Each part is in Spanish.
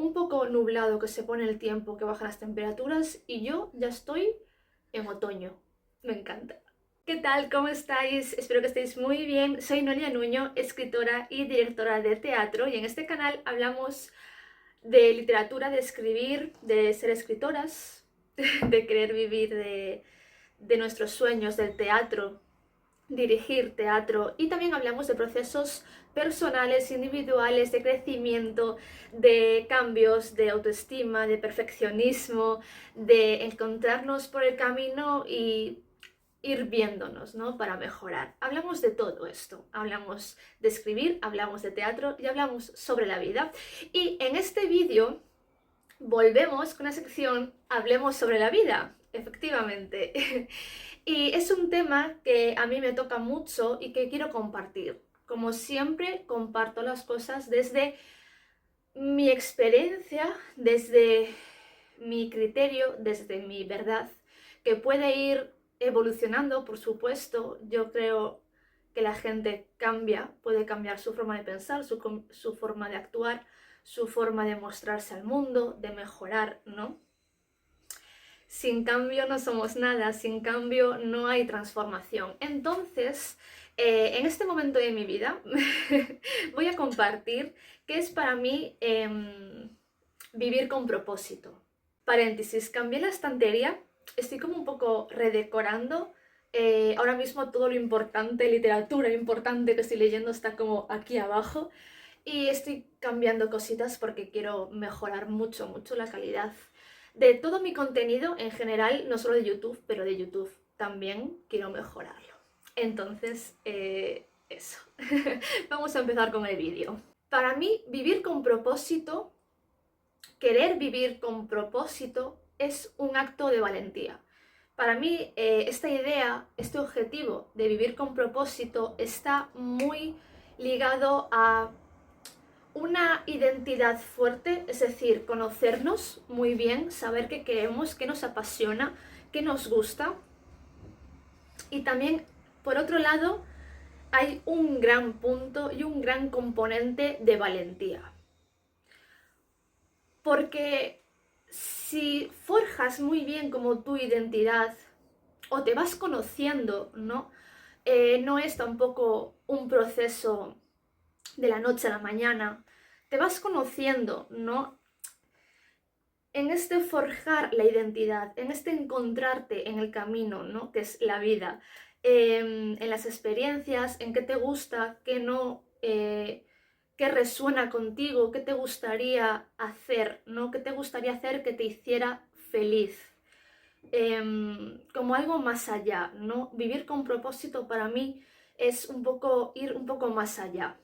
un poco nublado que se pone el tiempo, que bajan las temperaturas y yo ya estoy en otoño. Me encanta. ¿Qué tal? ¿Cómo estáis? Espero que estéis muy bien. Soy Noelia Nuño, escritora y directora de teatro, y en este canal hablamos de literatura, de escribir, de ser escritoras, de querer vivir de nuestros sueños, del teatro, dirigir teatro, y también hablamos de procesos personales, individuales, de crecimiento, de cambios, de autoestima, de perfeccionismo, de encontrarnos por el camino y ir viéndonos, ¿no? Para mejorar. Hablamos de todo esto. Hablamos de escribir, hablamos de teatro y hablamos sobre la vida. Y en este vídeo volvemos con la sección Hablemos sobre la vida, efectivamente. Y es un tema que a mí me toca mucho y que quiero compartir. Como siempre, comparto las cosas desde mi experiencia, desde mi criterio, desde mi verdad, que puede ir evolucionando, por supuesto. Yo creo que la gente cambia, puede cambiar su forma de pensar, su forma de actuar, su forma de mostrarse al mundo, de mejorar, ¿no? Sin cambio no somos nada, sin cambio no hay transformación. Entonces, en este momento de mi vida voy a compartir qué es para mí vivir con propósito. Paréntesis, cambié la estantería, estoy como un poco redecorando. Ahora mismo todo lo importante, literatura importante que estoy leyendo está como aquí abajo. Y estoy cambiando cositas porque quiero mejorar mucho, mucho la calidad de todo mi contenido en general, no solo de YouTube, pero de YouTube también quiero mejorarlo. Entonces, eso. Vamos a empezar con el vídeo. Para mí, vivir con propósito, querer vivir con propósito, es un acto de valentía. Para mí, esta idea, este objetivo de vivir con propósito está muy ligado a una identidad fuerte, es decir, conocernos muy bien, saber qué queremos, qué nos apasiona, qué nos gusta. Y también, por otro lado, hay un gran punto y un gran componente de valentía. Porque si forjas muy bien como tu identidad o te vas conociendo, ¿no? No es tampoco un proceso de la noche a la mañana. Te vas conociendo, ¿no? En este forjar la identidad, en este encontrarte en el camino, ¿no? Que es la vida, en las experiencias, en qué te gusta, qué no, qué resuena contigo, qué te gustaría hacer, ¿no? ¿Qué te gustaría hacer que te hiciera feliz? Como algo más allá, ¿no? Vivir con propósito para mí es un poco ir un poco más allá,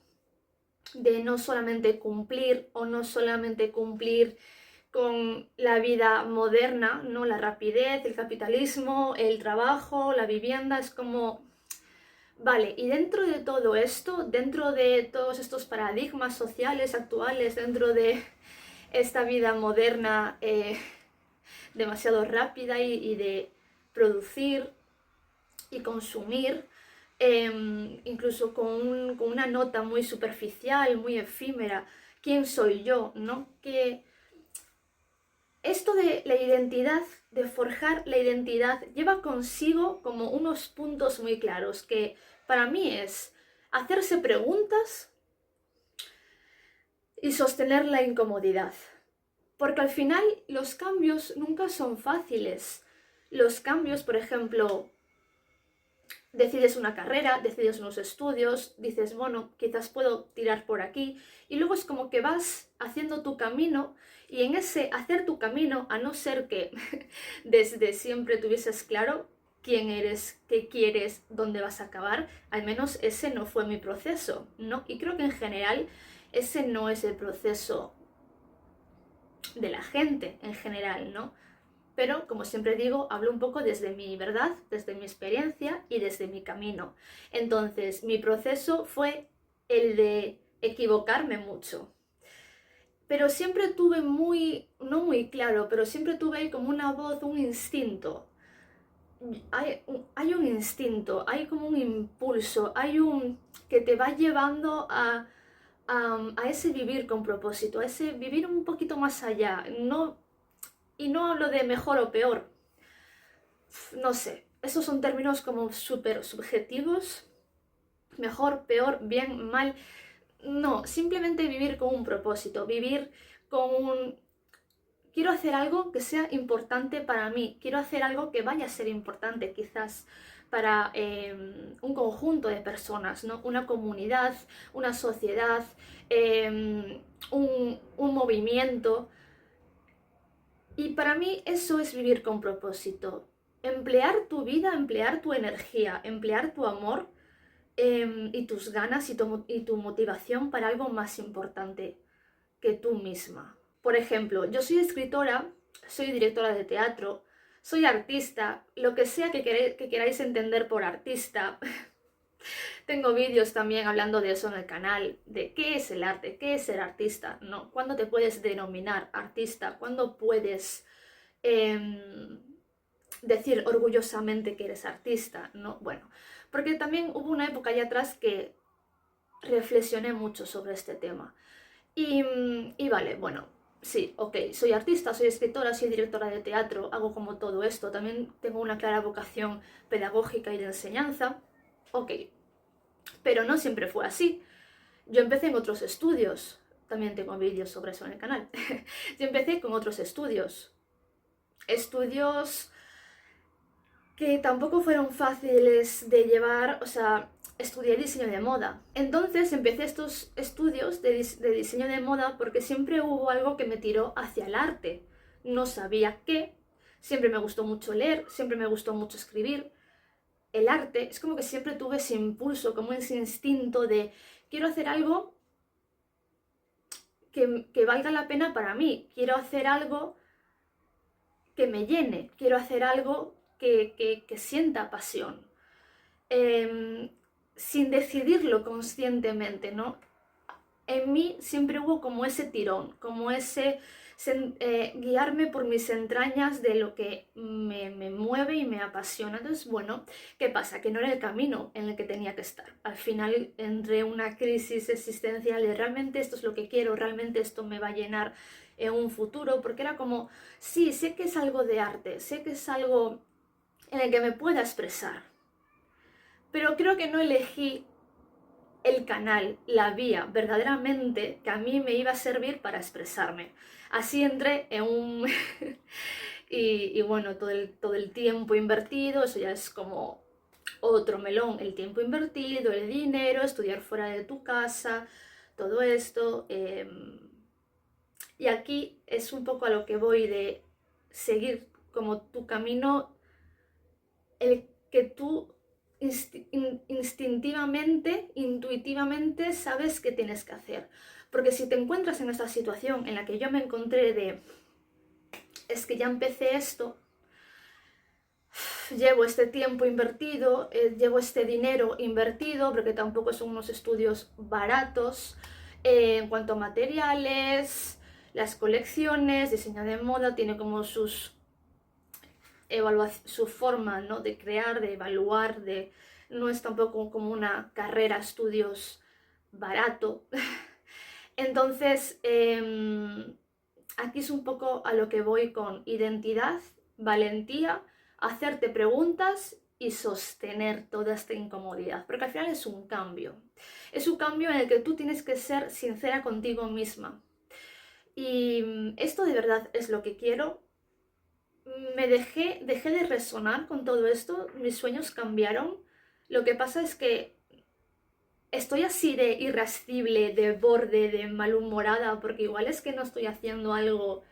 de no solamente cumplir o no solamente cumplir con la vida moderna, ¿no? La rapidez, el capitalismo, el trabajo, la vivienda, es como, vale, y dentro de todo esto, dentro de todos estos paradigmas sociales actuales, dentro de esta vida moderna demasiado rápida y de producir y consumir, incluso con una nota muy superficial, muy efímera, ¿quién soy yo? ¿No? Que esto de la identidad, de forjar la identidad, lleva consigo como unos puntos muy claros, que para mí es hacerse preguntas y sostener la incomodidad. Porque al final los cambios nunca son fáciles. Los cambios, por ejemplo, decides una carrera, decides unos estudios, dices, bueno, quizás puedo tirar por aquí, y luego es como que vas haciendo tu camino, y en ese hacer tu camino, a no ser que desde siempre tuvieses claro quién eres, qué quieres, dónde vas a acabar, al menos ese no fue mi proceso, ¿no? Y creo que en general ese no es el proceso de la gente en general, ¿no? Pero, como siempre digo, hablo un poco desde mi verdad, desde mi experiencia y desde mi camino. Entonces, mi proceso fue el de equivocarme mucho. Pero siempre tuve no muy claro, pero siempre tuve ahí como una voz, un instinto. Hay un instinto, hay como un impulso, hay un que te va llevando a a ese vivir con propósito, a ese vivir un poquito más allá. Y no hablo de mejor o peor, no sé, esos son términos como súper subjetivos, mejor, peor, bien, mal. No, simplemente vivir con un propósito, vivir con un... Quiero hacer algo que sea importante para mí, quiero hacer algo que vaya a ser importante quizás para un conjunto de personas, ¿no? Una comunidad, una sociedad, un movimiento. Y para mí eso es vivir con propósito. Emplear tu vida, emplear tu energía, emplear tu amor y tus ganas y tu motivación para algo más importante que tú misma. Por ejemplo, yo soy escritora, soy directora de teatro, soy artista, lo que sea que queráis entender por artista. Tengo vídeos también hablando de eso en el canal, de qué es el arte, qué es ser artista, ¿no? ¿Cuándo te puedes denominar artista? ¿Cuándo puedes decir orgullosamente que eres artista? ¿No? Bueno, porque también hubo una época allá atrás que reflexioné mucho sobre este tema. Y vale, bueno, sí, ok, soy artista, soy escritora, soy directora de teatro, hago como todo esto, también tengo una clara vocación pedagógica y de enseñanza, ok, pero no siempre fue así. Yo empecé en otros estudios, también tengo vídeos sobre eso en el canal. Yo empecé con otros estudios que tampoco fueron fáciles de llevar, o sea, estudié diseño de moda. Entonces empecé estos estudios de diseño de moda porque siempre hubo algo que me tiró hacia el arte. No sabía qué, siempre me gustó mucho leer, siempre me gustó mucho escribir. El arte, es como que siempre tuve ese impulso, como ese instinto de quiero hacer algo que valga la pena para mí, quiero hacer algo que me llene, quiero hacer algo que sienta pasión, sin decidirlo conscientemente, ¿no? En mí siempre hubo como ese tirón, como ese guiarme por mis entrañas de lo que me mueve y me apasiona. Entonces, bueno, ¿qué pasa? Que no era el camino en el que tenía que estar. Al final entré en una crisis existencial de realmente esto es lo que quiero, realmente esto me va a llenar en un futuro, porque era como, sí, sé que es algo de arte, sé que es algo en el que me pueda expresar, pero creo que no elegí el canal, la vía verdaderamente que a mí me iba a servir para expresarme. Así entré en un... y bueno, todo el tiempo invertido, eso ya es como otro melón, el tiempo invertido, el dinero, estudiar fuera de tu casa, todo esto. Y aquí es un poco a lo que voy de seguir como tu camino, el que tú instintivamente, intuitivamente sabes qué tienes que hacer. Porque si te encuentras en esta situación en la que yo me encontré de, es que ya empecé esto, llevo este tiempo invertido, llevo este dinero invertido, porque tampoco son unos estudios baratos, en cuanto a materiales, las colecciones, diseño de moda, tiene como su forma, ¿no?, de crear, de evaluar, no es tampoco como una carrera, estudios barato. Entonces, aquí es un poco a lo que voy con identidad, valentía, hacerte preguntas y sostener toda esta incomodidad, porque al final es un cambio. Es un cambio en el que tú tienes que ser sincera contigo misma. Y esto de verdad es lo que quiero. Dejé de resonar con todo esto, mis sueños cambiaron. Lo que pasa es que estoy así de irascible, de borde, de malhumorada, porque igual es que no estoy haciendo algo,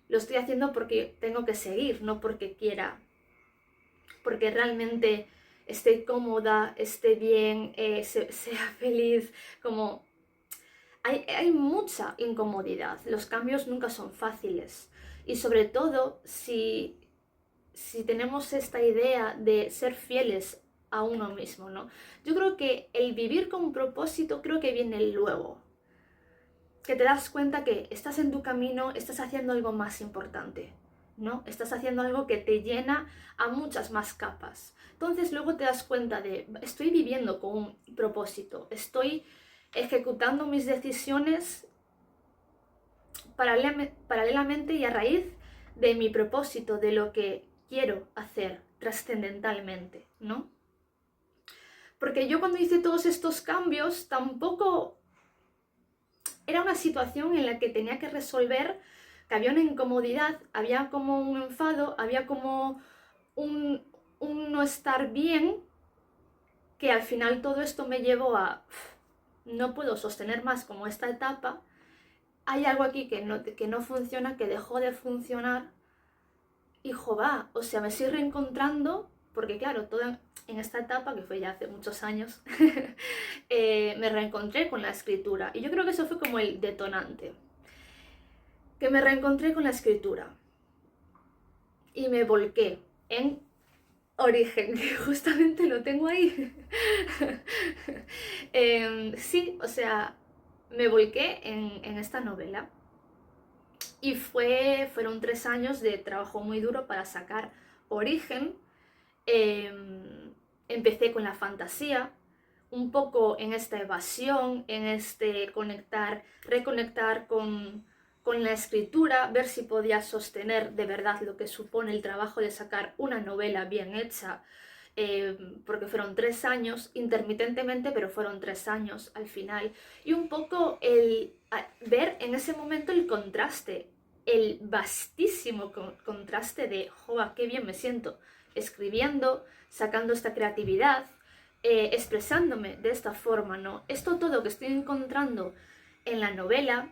lo estoy haciendo porque tengo que seguir, no porque quiera, porque realmente esté cómoda, esté bien, sea feliz, como... Hay mucha incomodidad, los cambios nunca son fáciles y sobre todo si tenemos esta idea de ser fieles a uno mismo, ¿no? Yo creo que el vivir con un propósito creo que viene luego, que te das cuenta que estás en tu camino, estás haciendo algo más importante, ¿no? Estás haciendo algo que te llena a muchas más capas. Entonces luego te das cuenta de, estoy viviendo con un propósito, estoy ejecutando mis decisiones paralelamente y a raíz de mi propósito, de lo que quiero hacer trascendentalmente, ¿no? Porque yo cuando hice todos estos cambios tampoco era una situación en la que tenía que resolver, que había una incomodidad, había como un enfado, había como un no estar bien, que al final todo esto me llevó a no puedo sostener más como esta etapa, hay algo aquí que no funciona, que dejó de funcionar, y va, o sea, me estoy reencontrando, porque claro, toda en esta etapa, que fue ya hace muchos años, me reencontré con la escritura, y yo creo que eso fue como el detonante, que me reencontré con la escritura, y me volqué en Origen, que justamente lo tengo ahí. Sí, o sea, me volqué en esta novela. Y fueron 3 años de trabajo muy duro para sacar Origen. Empecé con la fantasía, un poco en esta evasión, en este reconectar con la escritura, ver si podía sostener de verdad lo que supone el trabajo de sacar una novela bien hecha, porque fueron 3 años, intermitentemente, pero fueron 3 años al final. Y un poco ver en ese momento el contraste, el vastísimo contraste de, ¡joa, qué bien me siento! Escribiendo, sacando esta creatividad, expresándome de esta forma, ¿no? Esto todo que estoy encontrando en la novela,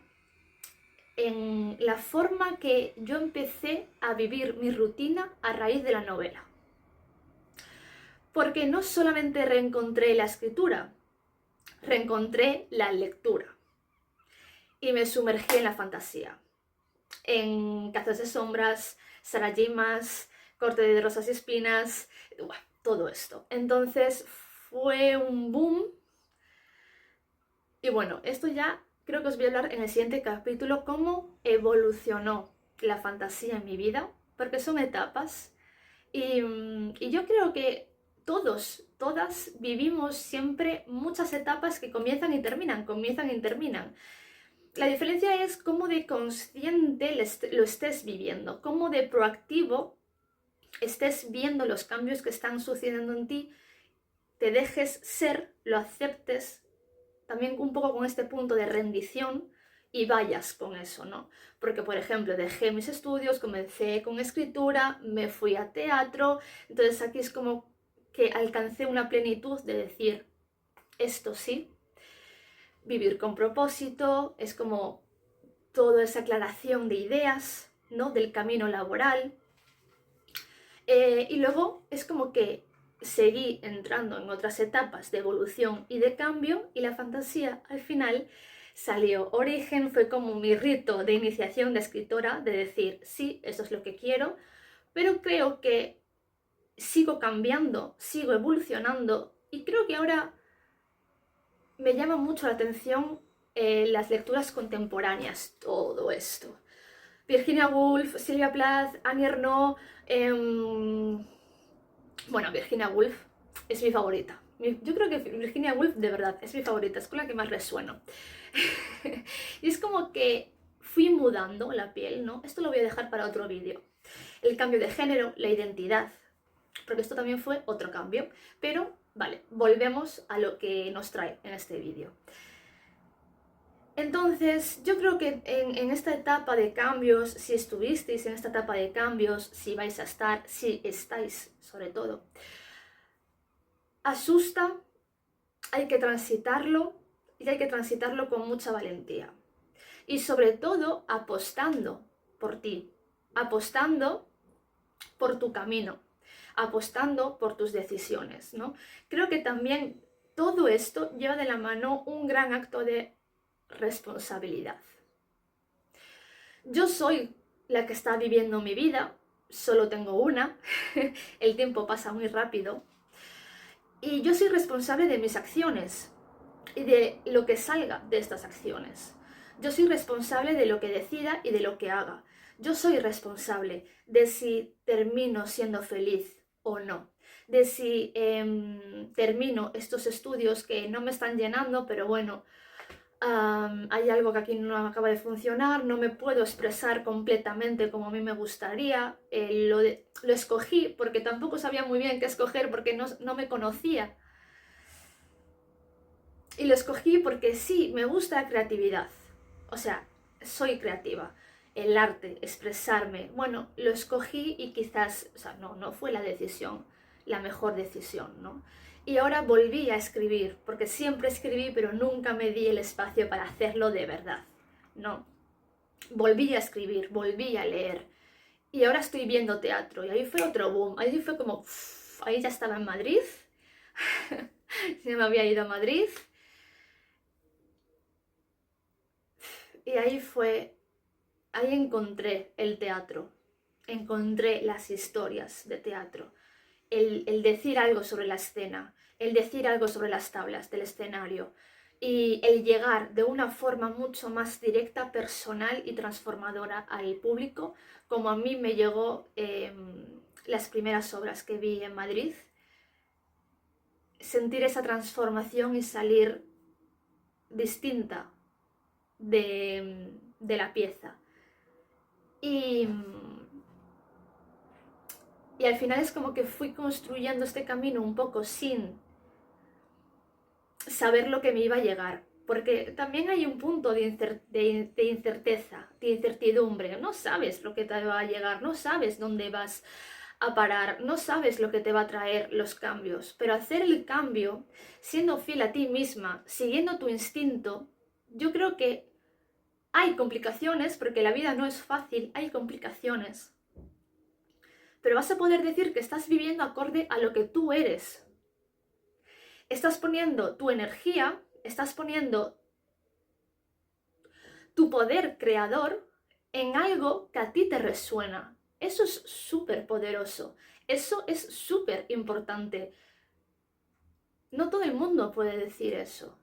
en la forma que yo empecé a vivir mi rutina a raíz de la novela. Porque no solamente reencontré la escritura, reencontré la lectura. Y me sumergí en la fantasía. En Cazas de Sombras, Sarajimas, Corte de Rosas y Espinas, todo esto. Entonces fue un boom. Y bueno, esto ya creo que os voy a hablar en el siguiente capítulo, cómo evolucionó la fantasía en mi vida, porque son etapas. Y yo creo que todas vivimos siempre muchas etapas que comienzan y terminan, comienzan y terminan. La diferencia es cómo de consciente lo estés viviendo, cómo de proactivo estés viendo los cambios que están sucediendo en ti, te dejes ser, lo aceptes, también un poco con este punto de rendición y vayas con eso, ¿no? Porque, por ejemplo, dejé mis estudios, comencé con escritura, me fui a teatro, entonces aquí es como que alcancé una plenitud de decir, esto sí, vivir con propósito, es como toda esa aclaración de ideas, ¿no? Del camino laboral. Y luego es como que seguí entrando en otras etapas de evolución y de cambio, y la fantasía al final salió. Origen fue como mi rito de iniciación de escritora, de decir, sí, eso es lo que quiero, pero creo que sigo cambiando, sigo evolucionando, y creo que ahora me llama mucho la atención las lecturas contemporáneas, todo esto. Virginia Woolf, Sylvia Plath, Annie Ernaux, bueno, Virginia Woolf es mi favorita. Yo creo que Virginia Woolf de verdad es mi favorita, es con la que más resueno. Y es como que fui mudando la piel, ¿no? Esto lo voy a dejar para otro vídeo. El cambio de género, la identidad, porque esto también fue otro cambio. Pero, vale, volvemos a lo que nos trae en este vídeo. Entonces, yo creo que en esta etapa de cambios, si estuvisteis en esta etapa de cambios, si vais a estar, si estáis sobre todo, asusta, hay que transitarlo, y hay que transitarlo con mucha valentía. Y sobre todo apostando por ti, apostando por tu camino, apostando por tus decisiones, ¿no? Creo que también todo esto lleva de la mano un gran acto de responsabilidad. Yo soy la que está viviendo mi vida, solo tengo una, el tiempo pasa muy rápido, y yo soy responsable de mis acciones y de lo que salga de estas acciones. Yo soy responsable de lo que decida y de lo que haga. Yo soy responsable de si termino siendo feliz o no, de si termino estos estudios que no me están llenando, pero bueno, hay algo que aquí no acaba de funcionar, no me puedo expresar completamente como a mí me gustaría. Lo escogí porque tampoco sabía muy bien qué escoger porque no me conocía. Y lo escogí porque sí, me gusta la creatividad. O sea, soy creativa. El arte, expresarme. Bueno, lo escogí y quizás, o sea, no fue la mejor decisión, ¿no? Y ahora volví a escribir, porque siempre escribí, pero nunca me di el espacio para hacerlo de verdad, ¿no? Volví a escribir, volví a leer. Y ahora estoy viendo teatro. Y ahí fue otro boom. Ahí fue como, ahí ya estaba en Madrid. Se me había ido a Madrid. Y ahí encontré el teatro, encontré las historias de teatro, el decir algo sobre la escena, el decir algo sobre las tablas del escenario y el llegar de una forma mucho más directa, personal y transformadora al público, como a mí me llegó las primeras obras que vi en Madrid, sentir esa transformación y salir distinta de la pieza. Y, y al final es como que fui construyendo este camino un poco sin saber lo que me iba a llegar. Porque también hay un punto de incerteza, de incertidumbre. No sabes lo que te va a llegar, no sabes dónde vas a parar, no sabes lo que te va a traer los cambios. Pero hacer el cambio, siendo fiel a ti misma, siguiendo tu instinto, yo creo que hay complicaciones, porque la vida no es fácil, hay complicaciones. Pero vas a poder decir que estás viviendo acorde a lo que tú eres. Estás poniendo tu energía, estás poniendo tu poder creador en algo que a ti te resuena. Eso es súper poderoso, eso es súper importante. No todo el mundo puede decir eso,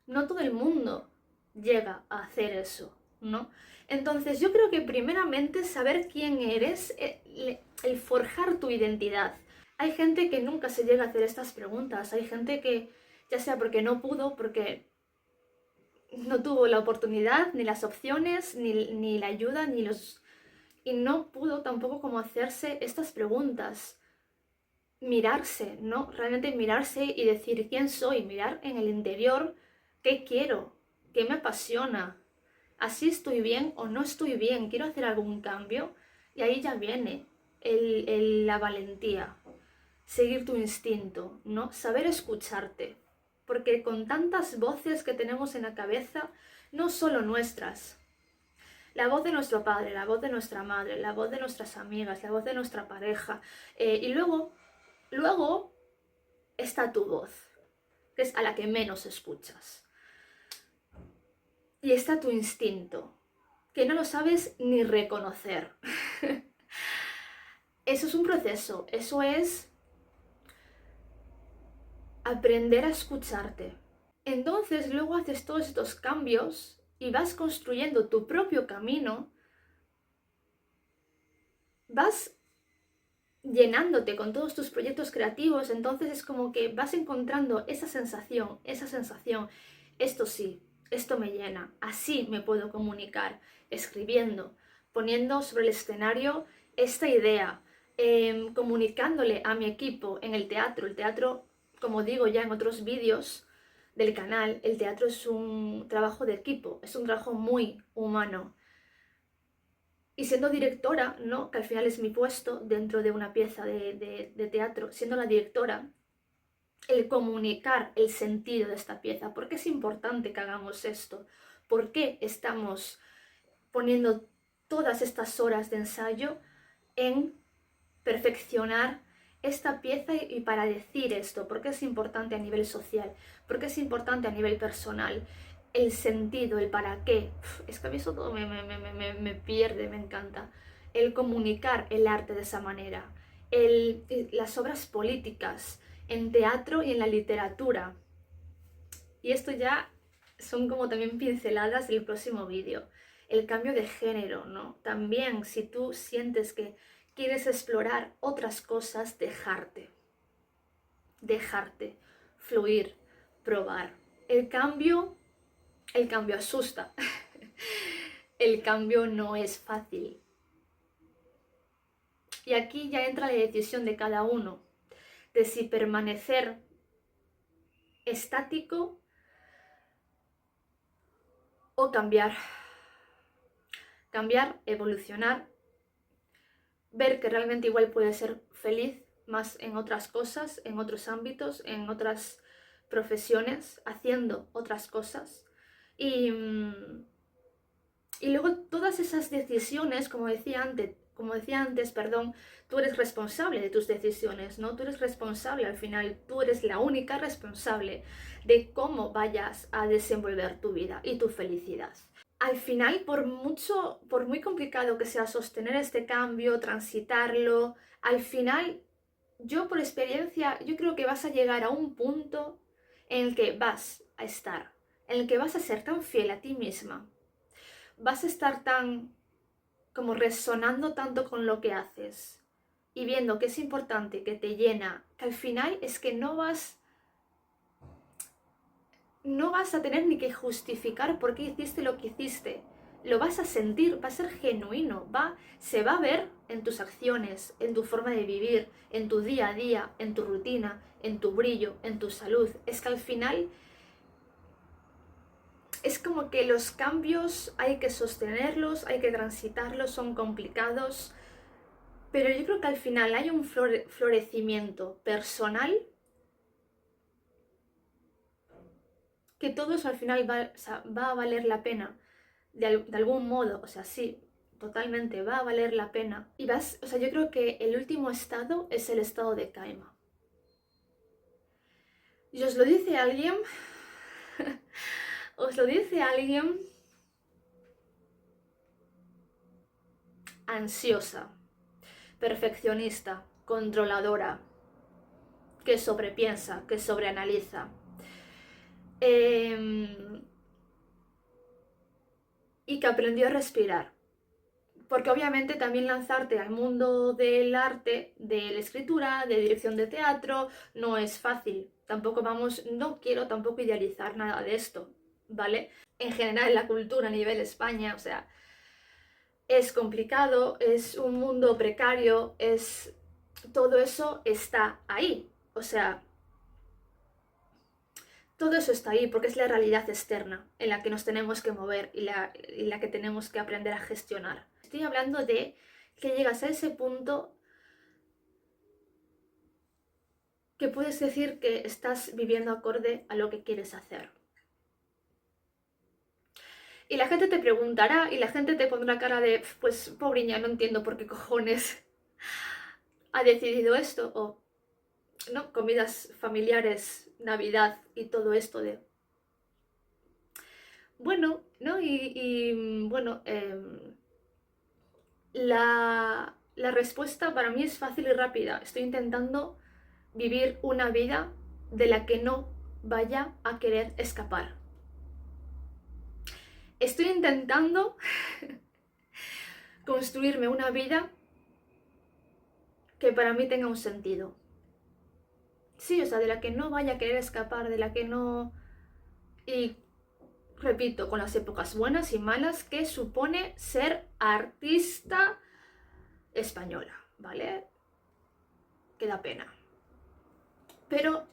no todo el mundo llega a hacer eso, ¿no? Entonces yo creo que primeramente saber quién eres, el forjar tu identidad. Hay gente que nunca se llega a hacer estas preguntas, hay gente que ya sea porque no pudo, porque no tuvo la oportunidad, ni las opciones, ni la ayuda, y no pudo tampoco como hacerse estas preguntas. Mirarse, ¿no? Realmente mirarse y decir quién soy, mirar en el interior qué quiero, qué me apasiona, así estoy bien o no estoy bien, quiero hacer algún cambio, y ahí ya viene la valentía, seguir tu instinto, ¿no? Saber escucharte, porque con tantas voces que tenemos en la cabeza, no solo nuestras, la voz de nuestro padre, la voz de nuestra madre, la voz de nuestras amigas, la voz de nuestra pareja, y luego está tu voz, que es a la que menos escuchas. Y está tu instinto, que no lo sabes ni reconocer. Eso es un proceso, eso es aprender a escucharte. Entonces luego haces todos estos cambios y vas construyendo tu propio camino, vas llenándote con todos tus proyectos creativos, entonces es como que vas encontrando esa sensación, esto sí, esto me llena, así me puedo comunicar, escribiendo, poniendo sobre el escenario esta idea, comunicándole a mi equipo en el teatro, como digo ya en otros vídeos del canal, el teatro es un trabajo de equipo, es un trabajo muy humano. Y siendo directora, ¿no? Que al final es mi puesto dentro de una pieza de teatro, siendo la directora, el comunicar el sentido de esta pieza. ¿Por qué es importante que hagamos esto? ¿Por qué estamos poniendo todas estas horas de ensayo en perfeccionar esta pieza y para decir esto? ¿Por qué es importante a nivel social? ¿Por qué es importante a nivel personal? El sentido, el para qué. Es que a mí eso todo me pierde, me encanta. El comunicar el arte de esa manera. Las obras políticas en teatro y en la literatura. Y esto ya son como también pinceladas del próximo vídeo. El cambio de género, ¿no? También si tú sientes que quieres explorar otras cosas, dejarte, fluir, probar. El cambio El cambio asusta. El cambio no es fácil. Y aquí ya entra la decisión de cada uno, de si permanecer estático o cambiar. Cambiar, evolucionar, ver que realmente igual puede ser feliz más en otras cosas, en otros ámbitos, en otras profesiones, haciendo otras cosas. Y luego todas esas decisiones, como decía antes, perdón, tú eres responsable de tus decisiones, ¿no? Tú eres responsable al final, tú eres la única responsable de cómo vayas a desenvolver tu vida y tu felicidad. Al final, por muy complicado que sea sostener este cambio, transitarlo, al final, yo por experiencia, yo creo que vas a llegar a un punto en el que vas a estar, en el que vas a ser tan fiel a ti misma, vas a estar tan como resonando tanto con lo que haces y viendo que es importante, que te llena, que al final es que no vas a tener ni que justificar por qué hiciste lo que hiciste. Lo vas a sentir, va a ser genuino, se va a ver en tus acciones, en tu forma de vivir, en tu día a día, en tu rutina, en tu brillo, en tu salud. Es que al final es como que los cambios hay que sostenerlos, hay que transitarlos, son complicados, pero yo creo que al final hay un florecimiento personal que todo eso al final va a valer la pena de algún modo, o sea, sí, totalmente va a valer la pena. O sea, yo creo que el último estado es el estado de calma. Y os lo dice alguien, os lo dice alguien ansiosa, perfeccionista, controladora, que sobrepiensa, que sobreanaliza. Y que aprendió a respirar. Porque obviamente también lanzarte al mundo del arte, de la escritura, de dirección de teatro, no es fácil. No quiero tampoco idealizar nada de esto, ¿vale? En general la cultura a nivel España, o sea, es complicado, es un mundo precario, todo eso está ahí. O sea, todo eso está ahí porque es la realidad externa en la que nos tenemos que mover y la que tenemos que aprender a gestionar. Estoy hablando de que llegas a ese punto que puedes decir que estás viviendo acorde a lo que quieres hacer. Y la gente te preguntará y la gente te pondrá cara de, pues pobreña, no entiendo por qué cojones ha decidido esto, o no, comidas familiares, Navidad y todo esto de... Bueno, ¿no? Bueno, la respuesta para mí es fácil y rápida. Estoy intentando vivir una vida de la que no vaya a querer escapar. Estoy intentando construirme una vida que para mí tenga un sentido. Sí, o sea, de la que no vaya a querer escapar, de la que no... Y repito, con las épocas buenas y malas que supone ser artista española, ¿vale? Que da pena. Pero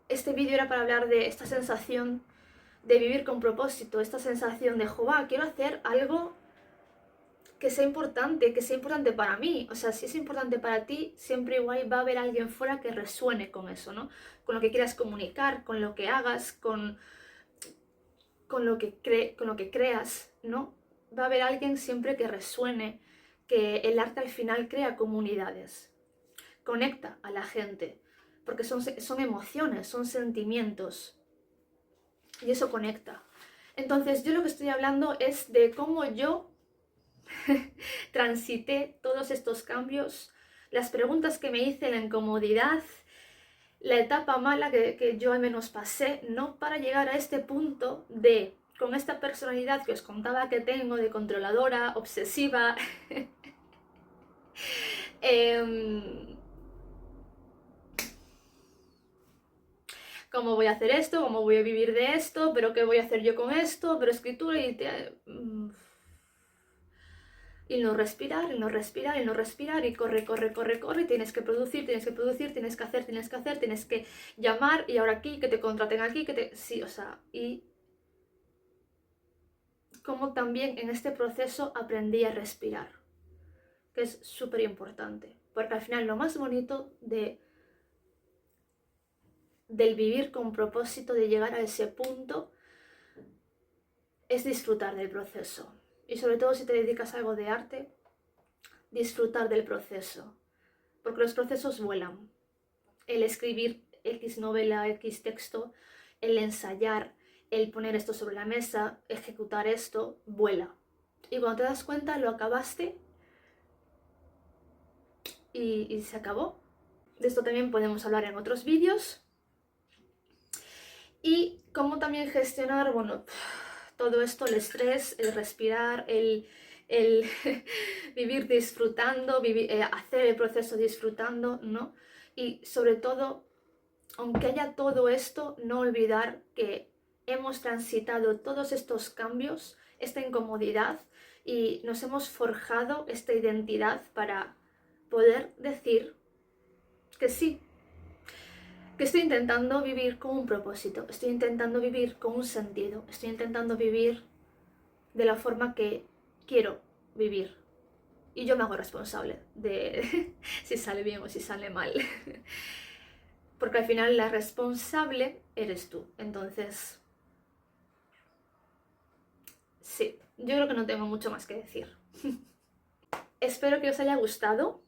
este vídeo era para hablar de esta sensación de vivir con propósito, esta sensación de, joder, quiero hacer algo que sea importante para mí. O sea, si es importante para ti, siempre igual va a haber alguien fuera que resuene con eso, ¿no? Con lo que quieras comunicar, con lo que hagas, con lo que creas, ¿no? Va a haber alguien siempre que resuene, que el arte al final crea comunidades, conecta a la gente, porque son emociones, son sentimientos, y eso conecta. Entonces yo lo que estoy hablando es de cómo yo transité todos estos cambios, las preguntas que me hice, la incomodidad, la etapa mala que yo al menos pasé, no para llegar a este punto de, con esta personalidad que os contaba que tengo, de controladora, obsesiva, ¿cómo voy a hacer esto? ¿Cómo voy a vivir de esto? ¿Pero qué voy a hacer yo con esto? ¿Pero escritura? Y no respirar, y no respirar, y no respirar, y corre, corre, corre, corre, y tienes que producir, tienes que producir, tienes que hacer, tienes que hacer, tienes que llamar, y ahora aquí, que te contraten aquí, que te... Sí, o sea, y como también en este proceso aprendí a respirar, que es súper importante, porque al final lo más bonito del vivir con propósito, de llegar a ese punto, es disfrutar del proceso. Y sobre todo si te dedicas a algo de arte, disfrutar del proceso, porque los procesos vuelan. El escribir X novela, X texto, el ensayar, el poner esto sobre la mesa, ejecutar esto, vuela. Y cuando te das cuenta, lo acabaste y se acabó. De esto también podemos hablar en otros vídeos. Y cómo también gestionar, bueno, todo esto, el estrés, el respirar, el vivir disfrutando, hacer el proceso disfrutando, ¿no? Y sobre todo, aunque haya todo esto, no olvidar que hemos transitado todos estos cambios, esta incomodidad, y nos hemos forjado esta identidad para poder decir que sí, que estoy intentando vivir con un propósito, estoy intentando vivir con un sentido, estoy intentando vivir de la forma que quiero vivir. Y yo me hago responsable de si sale bien o si sale mal. Porque al final la responsable eres tú. Entonces, sí, yo creo que no tengo mucho más que decir. Espero que os haya gustado.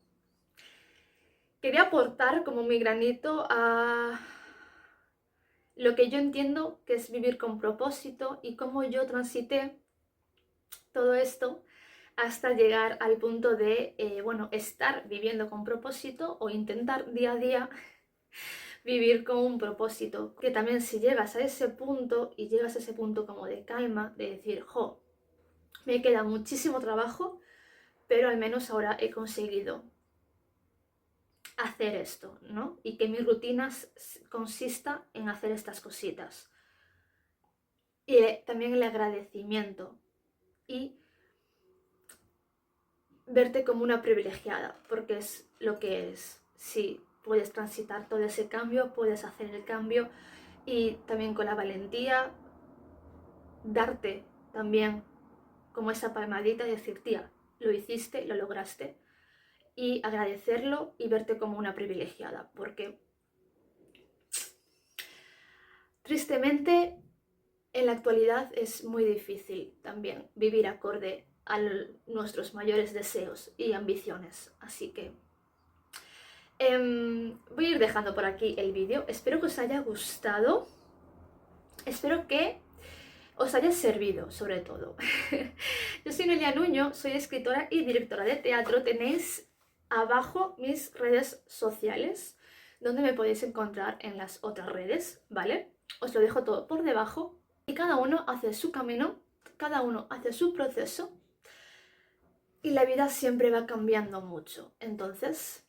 Quería aportar como mi granito a lo que yo entiendo que es vivir con propósito y cómo yo transité todo esto hasta llegar al punto de, bueno, estar viviendo con propósito o intentar día a día vivir con un propósito. Que también si llegas a ese punto y llegas a ese punto como de calma, de decir, jo, me queda muchísimo trabajo, pero al menos ahora he conseguido hacer esto, ¿no? Y que mi rutina consista en hacer estas cositas. Y también el agradecimiento y verte como una privilegiada, porque es lo que es. Sí, puedes transitar todo ese cambio, puedes hacer el cambio y también con la valentía darte también como esa palmadita y decir, tía, lo hiciste, lo lograste, y agradecerlo y verte como una privilegiada, porque tristemente en la actualidad es muy difícil también vivir acorde a nuestros mayores deseos y ambiciones, así que voy a ir dejando por aquí el vídeo. Espero que os haya gustado, espero que os haya servido sobre todo. Yo soy Noelia Nuño, soy escritora y directora de teatro. Tenéis abajo mis redes sociales, donde me podéis encontrar en las otras redes, ¿vale? Os lo dejo todo por debajo y cada uno hace su camino, cada uno hace su proceso y la vida siempre va cambiando mucho. Entonces,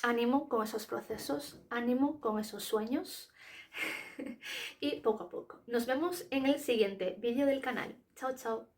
ánimo con esos procesos, ánimo con esos sueños y poco a poco. Nos vemos en el siguiente vídeo del canal. Chao, chao.